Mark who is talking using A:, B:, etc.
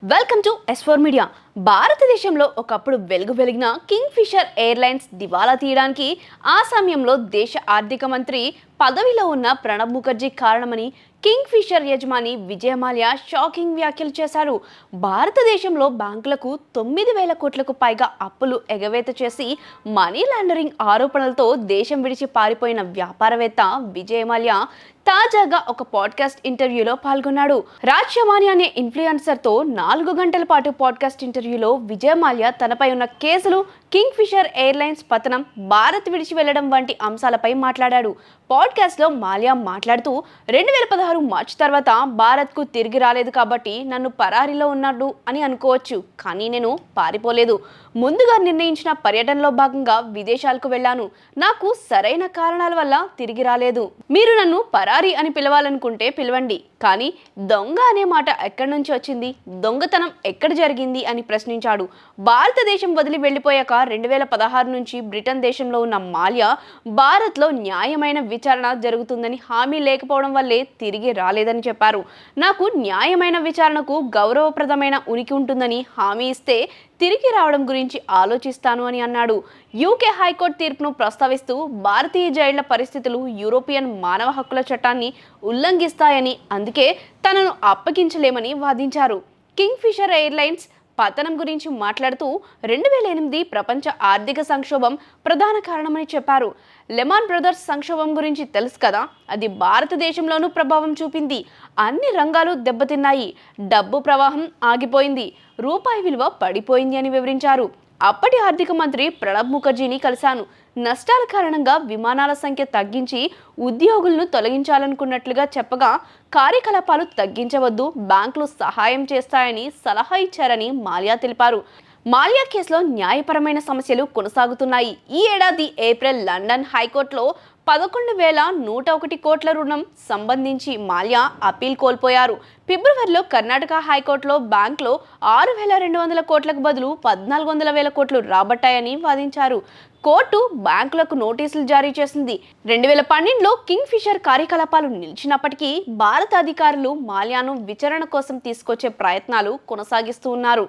A: Welcome to ఎస్4 media. భారతదేశంలో ఒకప్పుడు వెలిగిన కింగ్ ఫిషర్ ఎయిర్లైన్స్ దివాలా తీయడానికి ఆ సమయంలో దేశ ఆర్థిక మంత్రి పదవిలో ఉన్న ప్రణబ్ ముఖర్జీ కారణమని కింగ్ ఫిషర్ యజమాని విజయ్ మాల్యా షాకింగ్ వ్యాఖ్యలు చేశారు. భారతదేశంలో బ్యాంకులకు 9,000 కోట్లకు పైగా అప్పులు ఎగవేత చేసి మనీ లాండరింగ్ ఆరోపణలతో దేశం విడిచి పారిపోయిన వ్యాపారవేత్త విజయ్ మాల్యా తాజాగా ఒక పాడ్కాస్ట్ ఇంటర్వ్యూలో పాల్గొన్నాడు. రాజ్ షమాని అనే ఇన్ఫ్లుయెన్సర్ తో 4 గంటల పాటు పాడ్కాస్ట్ ఇంటర్వ్యూలో విజయ్ మాల్యా తనపై ఉన్న కేసులు, కింగ్ ఫిషర్ ఎయిర్లైన్స్ పతనం, భారత్ విడిచి వెళ్లడం వంటి అంశాలపై మాట్లాడాడు. పాడ్కాస్ట్ లో మాల్యా మాట్లాడుతూ 2016 మార్చి తర్వాత భారత్ కు తిరిగి రాలేదు కాబట్టి నన్ను పరారీలో ఉన్నాడు అని అనుకోవచ్చు, కానీ నేను పారిపోలేదు. ముందుగా నిర్ణయించిన పర్యటనలో భాగంగా విదేశాలకు వెళ్ళాను. నాకు సరైన కారణాల వల్ల తిరిగి రాలేదు. మీరు నన్ను పరారీ అని పిలవాలనుకుంటే పిలవండి, కానీ దొంగ అనే మాట ఎక్కడి నుంచి వచ్చింది, దొంగతనం ఎక్కడ జరిగింది అని ప్రశ్నించాడు. భారతదేశం వదిలి వెళ్లిపోయాక 2016 నుంచి బ్రిటన్ దేశంలో ఉన్న మాల్యా భారత్లో న్యాయమైన విచారణ జరుగుతుందని హామీ లేకపోవడం వల్లే తిరిగి రాలేదని చెప్పారు. నాకు న్యాయమైన విచారణకు గౌరవప్రదమైన ఉనికి ఉంటుందని హామీ ఇస్తే తిరిగి రావడం గురించి ఆలోచిస్తాను అని అన్నాడు. యూకే హైకోర్టు తీర్పును ప్రస్తావిస్తూ భారతీయ జైళ్ల పరిస్థితులు యూరోపియన్ మానవ హక్కుల చట్టాన్ని ఉల్లంఘిస్తాయని, అందుకే తనను అప్పగించలేమని వాదించారు. కింగ్ ఫిషర్ ఎయిర్లైన్స్ పతనం గురించి మాట్లాడుతూ 2008 ప్రపంచ ఆర్థిక సంక్షోభం ప్రధాన కారణమని చెప్పారు. లెమాన్ బ్రదర్స్ సంక్షోభం గురించి తెలుసు కదా, అది భారతదేశంలోనూ ప్రభావం చూపింది. అన్ని రంగాలు దెబ్బతిన్నాయి, డబ్బు ప్రవాహం ఆగిపోయింది, రూపాయి విలువ పడిపోయింది అని వివరించారు. అప్పటి ఆర్థిక మంత్రి ప్రణబ్ ముఖర్జీని కలిశాను. నష్టాల కారణంగా విమానాల సంఖ్య తగ్గించి ఉద్యోగులను తొలగించాలనుకున్నట్లుగా చెప్పగా, కార్యకలాపాలు తగ్గించవద్దు, బ్యాంకులు సహాయం చేస్తాయని సలహా ఇచ్చారని మాల్యా తెలిపారు. మాల్యా కేసులో న్యాయపరమైన సమస్యలు కొనసాగుతున్నాయి. ఈ ఏడాది ఏప్రిల్ లండన్ హైకోర్టులో 11,101 కోట్ల రుణం సంబంధించి మాల్యా అప్పీల్ కోల్పోయారు. ఫిబ్రవరిలో కర్ణాటక హైకోర్టులో బ్యాంకులో 6,200 కోట్లకు బదులు 14,000 కోట్లు రాబట్టాయని వాదించారు. కోర్టు బ్యాంకులకు నోటీసులు జారీ చేసింది. 2012లో కింగ్ ఫిషర్ కార్యకలాపాలు నిలిచినప్పటికీ భారత అధికారులు మాల్యాను విచారణ కోసం తీసుకొచ్చే ప్రయత్నాలు కొనసాగిస్తూ ఉన్నారు.